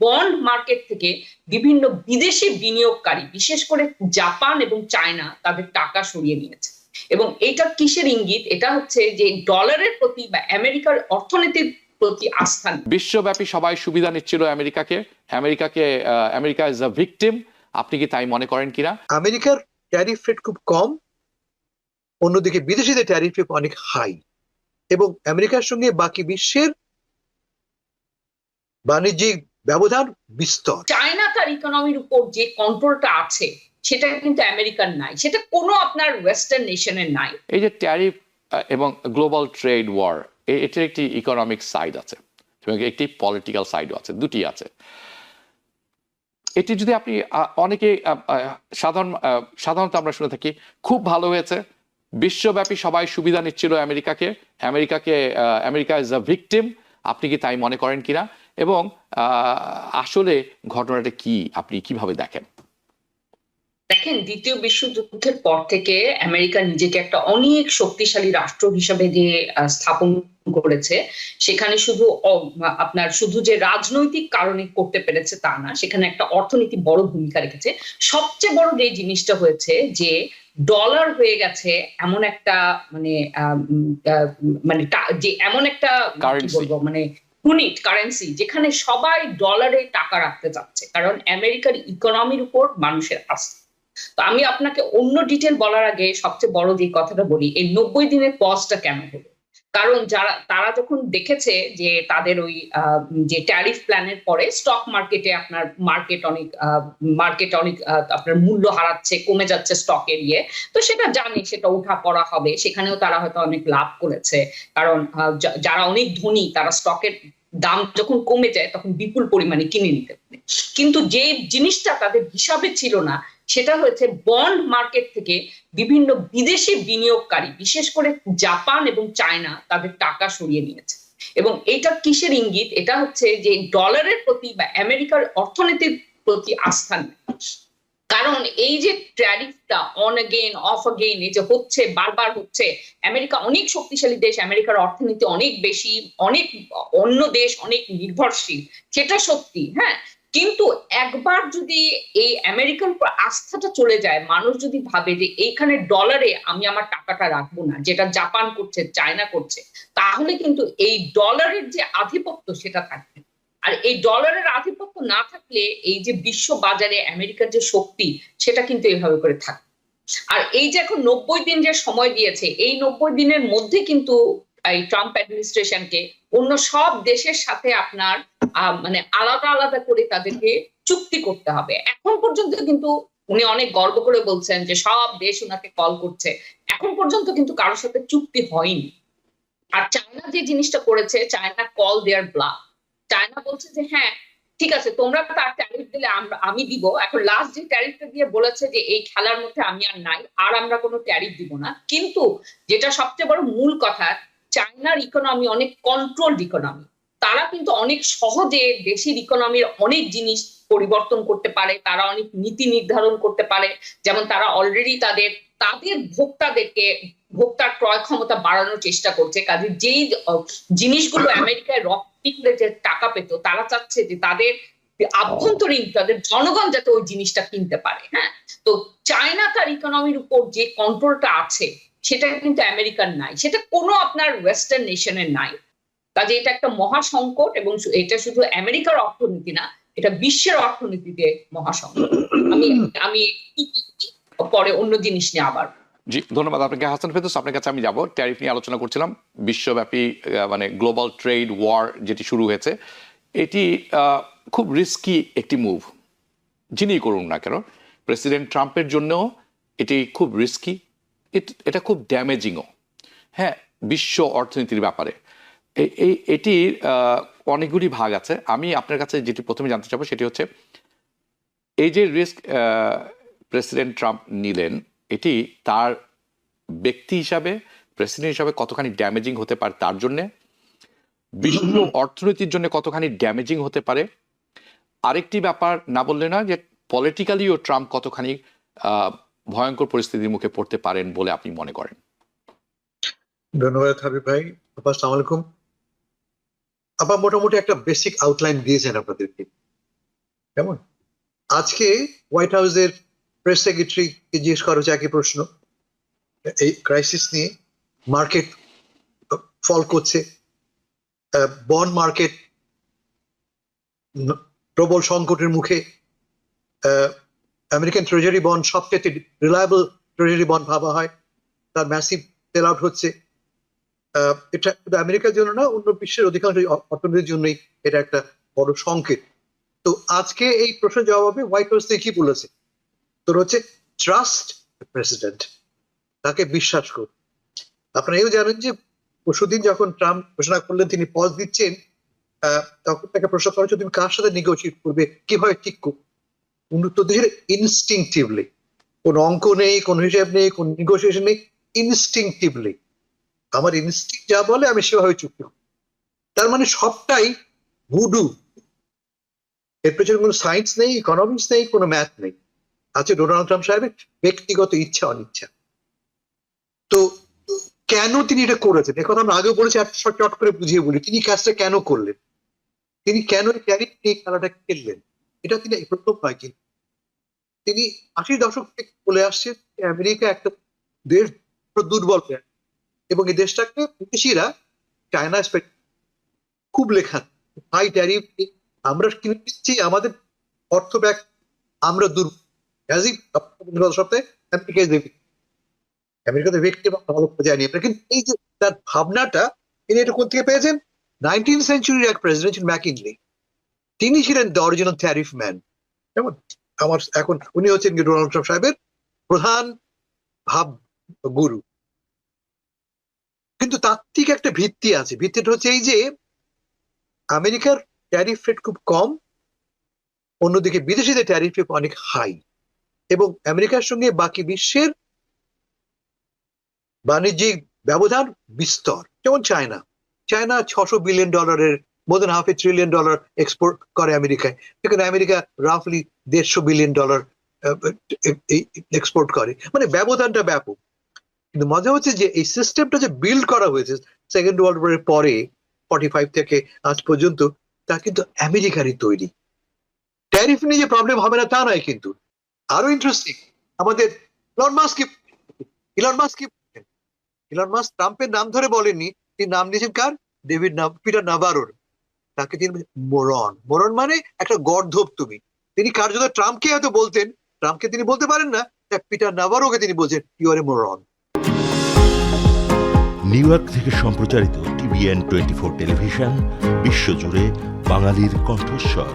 Bond market থেকে বিভিন্ন বিদেশি বিনিয়োগকারী, বিশেষ করে জাপান এবং চায়না, তাদের টাকা সরিয়ে নিয়েছে। এবং এটা কিসের ইঙ্গিত? এটা হচ্ছে যে ডলারের প্রতি বা আমেরিকার অর্থনীতির প্রতি আস্থা নেই। বিশ্বব্যাপী সবাই সুবিধা নিচ্ছিল আমেরিকা ইজ আ ভিকটিম, আপনি কি তাই মনে করেন কিনা? আমেরিকার ট্যারিফ রেট খুব কম, অন্যদিকে বিদেশিদের ট্যারিফ রেট অনেক হাই, এবং আমেরিকার সঙ্গে বাকি বিশ্বের বাণিজ্যিক ব্যবধান বিস্তর। চায়না তার ইকোনমির উপর যে কন্ট্রোলটা আছে সেটা কিন্তু আমেরিকার নাই, সেটা কোনো আপনার ওয়েস্টার্ন নেশনের নাই। এই যে ট্যারিফ এবং গ্লোবাল ট্রেড ওয়ার, এটার একটি ইকোনমিক সাইড আছে এবং একটি পলিটিক্যাল সাইডও আছে, দুটি আছে। এটি যদি আপনি অনেকে সাধারণত আমরা শুনে থাকি খুব ভালো হয়েছে, বিশ্বব্যাপী সবাই সুবিধা নিচ্ছিল আমেরিকা ইজ আ ভিকটিম, আপনি কি তাই মনে করেন কিনা? এবং আসলে ঘটনাটা কি, আপনি কিভাবে দেখেন? দেখেন, দ্বিতীয় বিশ্বযুদ্ধের পর থেকে আমেরিকা নিজেকে একটা অনেক শক্তিশালী রাষ্ট্র হিসেবে যে স্থাপন করেছে, সেখানে শুধু যে রাজনৈতিক কারণে করতে পেরেছে তা না, সেখানে একটা অর্থনীতি বড় ভূমিকা রেখেছে। সবচেয়ে বড় যে জিনিসটা হয়েছে যে ডলার হয়ে গেছে এমন একটা যে এমন একটা কি বলবো ইউনিট কারেন্সি, যেখানে সবাই ডলারে টাকা রাখতে চাচ্ছে, কারণ আমেরিকার ইকোনমির উপর মানুষের আস্থা। তো আমি আপনাকে অন্য ডিটেল বলার আগে সবচেয়ে বড় যে কথাটা বলি, এই 90 দিনের পজটা কেন হলো? কারণ তারা যখন দেখেছে যে তাদের ওই যে ট্যারিফ প্ল্যানের পরে স্টক মার্কেটে আপনার মার্কেট অনেক আপনার মূল্য হারাচ্ছে, কমে যাচ্ছে স্টকের তো সেটা জানি সেটা উঠা পড়া হবে, সেখানেও তারা হয়তো অনেক লাভ করেছে, কারণ যারা অনেক ধনী তারা স্টকের দাম যখন কমে যায় তখন বিপুল পরিমাণে কিনে নিতে পারে। কিন্তু যে জিনিসটা তাদের হিসাবে ছিল না, সেটা হচ্ছে বন্ড মার্কেট থেকে বিভিন্ন বিদেশি বিনিয়োগকারী, বিশেষ করে জাপান এবং চায়না, তাদের টাকা সরিয়ে নিয়েছে। এবং এটা কিসের ইঙ্গিত? এটা হচ্ছে যে ডলারের প্রতি বা আমেরিকার অর্থনীতির প্রতি আস্থা নেই। কারণ এই যে ট্যারিফটা অন অ্যাগেন অফ অ্যাগেন এই যে হচ্ছে, বারবার হচ্ছে, আমেরিকা অনেক শক্তিশালী দেশ, আমেরিকার অর্থনীতি অনেক বেশি, অনেক অন্য দেশ অনেক নির্ভরশীল, সেটা সত্যি, হ্যাঁ। কিন্তু একবার যদি এই আমেরিকান আস্থাটা চলে যায়, মানুষ যদি ভাবে যে এইখানে ডলারে আমি আমার টাকাটা রাখবো না, যেটা জাপান করছে, চায়না করছে, তাহলে কিন্তু এই ডলারের যে আধিপত্য সেটা থাকবে। আর এই ডলারের আধিপত্য না থাকলে এই যে বিশ্ব বাজারে আমেরিকার যে শক্তি, সেটা কিন্তু এইভাবে করে থাকে। আর এই যে এখন 90 দিন যে সময় দিয়েছে, এই 90 দিনের মধ্যে কিন্তু এই ট্রাম্প অ্যাডমিনিস্ট্রেশনকে অন্য সব দেশের সাথে আপনার আলাদা আলাদা করে তাদেরকে চুক্তি করতে হবে। এখন পর্যন্ত কিন্তু উনি অনেক গর্ব করে বলছেন যে সব দেশ উনাকে কল করছে, এখন পর্যন্ত কিন্তু কারোর সাথে চুক্তি হয়নি। আর চায়না যে জিনিসটা করেছে, চায়না কল দেয়ার ব্লাফ। চায়না বলছে যে হ্যাঁ ঠিক আছে, তোমরা তার ট্যারিফ দিলে আমি দিব। এখন লাস্ট যে ট্যারিফটা দিয়ে বলেছে যে এই খেলার মধ্যে আমি আর নাই, আর আমরা কোনো ট্যারিফ দিব না। কিন্তু যেটা সবচেয়ে বড় মূল কথা, চায়নার ইকোনমি অনেক কন্ট্রোলড ইকোনমি। তারা কিন্তু অনেক সহজে দেশের ইকোনমির অনেক জিনিস পরিবর্তন করতে পারে, তারা অনেক নীতি নির্ধারণ করতে পারে। যেমন তারা অলরেডি তাদের ভোক্তার ক্রয় ক্ষমতা বাড়ানোর চেষ্টা করছে। কাজে যেই জিনিসগুলো আমেরিকায় রপ্তানি করে যে টাকা পেত, তারা চাচ্ছে যে তাদের আভ্যন্তরীণ তাদের জনগণ যাতে ওই জিনিসটা কিনতে পারে। হ্যাঁ, তো চায়না তার ইকোনমির উপর যে কন্ট্রোলটা আছে সেটা কিন্তু আমেরিকার নাই, সেটা কোনো আপনার ওয়েস্টার্ন নেশনের নাই। কাজে এটা একটা মহা সংকট, এবং এটা শুধু আমেরিকার অর্থনীতি না, এটা বিশ্বের অর্থনীতিতে মহা সংকট। আমি পরে অন্য জিনিস নিয়ে আবার। জি, ধন্যবাদ আপনাকে হাসান ফেরদৌস। আপনার কাছে আমি যাব, ট্যারিফ নিয়ে আলোচনা করছিলাম। বিশ্বব্যাপী গ্লোবাল ট্রেড ওয়ার যেটি শুরু হয়েছে, এটি খুব রিস্কি একটি মুভ, যিনি করুন না কেন। প্রেসিডেন্ট ট্রাম্পের জন্যও এটি খুব রিস্কি, এটা খুব ড্যামেজিংও, হ্যাঁ, বিশ্ব অর্থনীতির ব্যাপারে। এটির অনেকগুলি ভাগ আছে। আমি আপনার কাছে যেটি প্রথমে জানতে চাবো সেটি হচ্ছে, এই যে রিস্ক প্রেসিডেন্ট ট্রাম্প নিলেন, এটি তার ব্যক্তি হিসাবে, প্রেসিডেন্ট হিসাবে কতখানি ড্যামেজিং হতে পারে তার জন্যে, বিশ্ব অর্থনীতির জন্য কতখানি ড্যামেজিং হতে পারে। আরেকটি ব্যাপার না বললে না, যে পলিটিক্যালিও ট্রাম্প কতখানি ভয়ঙ্কর পরিস্থিতির মুখে পড়তে পারেন বলে আপনি মনে করেন? ধন্যবাদ হাবিব ভাই। আসসালামু আলাইকুম। আপা মোটামুটি একটা বেসিক আউটলাইন দিয়েছেন আপনাদেরকে। কেমন? আজকে হোয়াইট হাউসের প্রেস সেক্রেটারিকে জিজ্ঞেস করা হচ্ছে একই প্রশ্ন, এই ক্রাইসিস নিয়ে মার্কেট ফল করছে, বন্ড মার্কেট প্রবল সংকটের মুখে, আমেরিকান ট্রেজারি বন্ড সবচেয়ে রিলায়েবল ট্রেজারি বন্ড ভাবা হয়, তার ম্যাসিভ সেল আউট হচ্ছে। এটা শুধু আমেরিকার জন্য না, অন্য বিশ্বের অধিকাংশ অর্থনীতির জন্যই এটা একটা বড় সংকেত। তো আজকে এই প্রশ্নের জবাবে হোয়াইট হাউস থেকে কি বলেছে, তোর হচ্ছে ট্রাস্ট প্রেসিডেন্ট, তাকে বিশ্বাস কর। আপনারা এও জানেন যে পরশুদিন যখন ট্রাম্প ঘোষণা করলেন তিনি পজ দিচ্ছেন, তখন তাকে প্রশ্ন করা হচ্ছে তুমি কার সাথে নেগোশিয়েট করবে, কিভাবে ঠিক করবে? উন্নত দেশের ইনস্টিংটিভলি, কোন অঙ্ক নেই, কোন হিসাব নেই, কোন নেগোসিয়েশন নেই, ইনস্টিংটিভলি আমার ইনস্টিংক্ট যা বলে আমি সেভাবে চুক্তি করি। তার মানে সবটাই ভুডু, এর পেছনে কোনো সায়েন্স নেই, ইকোনমিক্স নেই, কোনো ম্যাথ নেই, আছে ডোনাল্ড ট্রাম্প সাহেবের ব্যক্তিগত ইচ্ছা অনিচ্ছা। তো কেন তিনি এটা করেছেন এ কথা আমরা আগেও বলেছি, চট করে বুঝিয়ে বলি তিনি কাজটা কেন করলেন, তিনি কেন ট্যারিফ নিয়ে খেলাটা খেললেন। এটা তিনি প্রথম নয়, কিন্তু তিনি 80 দশক থেকে বলে আসছেন আমেরিকা একটা দেশ দুর্বল এবং এই দেশটাকে বিদেশিরা, চায়না খুব লেখা হাই ট্যারিফ আমরা কিনে দিচ্ছি, আমাদের অর্থ ব্যাগ আমরা দুর্বল সপ্তাহে আমেরিকাতে ব্যক্তি ভালো যায়নি। কিন্তু এই যে তার ভাবনাটা তিনি এটা কোথা থেকে পেয়েছেন, 19th সেঞ্চুরির এক প্রেসিডেন্ট ছিলেন ম্যাকিনলি, তিনি ছিলেন দ্য অরিজিনাল ট্যারিফ ম্যান। যেমন আমার এখন উনি হচ্ছেন ডোনাল্ড ট্রাম্প সাহেবের প্রধান ভাব গুরু। কিন্তু তাত্ত্বিক একটা ভিত্তি আছে, ভিত্তিটা হচ্ছে এই যে আমেরিকার ট্যারিফ রেট খুব কম, অন্যদিকে বিদেশিদের ট্যারিফ রেট অনেক হাই, এবং আমেরিকার সঙ্গে বাকি বিশ্বের বাণিজ্যিক ব্যবধান বিস্তর। যেমন China $600 billion, more than $500 billion export করে আমেরিকায়, সেখানে আমেরিকা রাফলি $150 বিলিয়ন এক্সপোর্ট করে, মানে ব্যবধানটা ব্যাপক। কিন্তু মজা হচ্ছে যে এই সিস্টেমটা যে বিল্ড করা হয়েছে সেকেন্ড ওয়ার্ল্ড ওয়ারের পরে 45 থেকে আজ পর্যন্ত, তা কিন্তু আমেরিকারই তৈরি। ট্যারিফ নিয়ে যে প্রবলেম হবে না তা নয়, কিন্তু আরো ইন্টারেস্টিং আমাদের ইলন মাস্ক ট্রাম্পের নাম ধরে বলেননি, তিনি নাম দিয়েছেন কার, পিটার নাভারোর। তাকে তিনি মোরন মানে একটা গর্ধব তুমি। তিনি কার জন্য ট্রাম্পকে হয়তো বলতেন, ট্রাম্পকে তিনি বলতে পারেন না, পিটার নাভারোকে তিনি বলছেন you are a moron. New York থেকে সম্প্রচারিত TVN 24 টেলিভিশন বিশ্বজুড়ে বাঙালির কণ্ঠস্বর।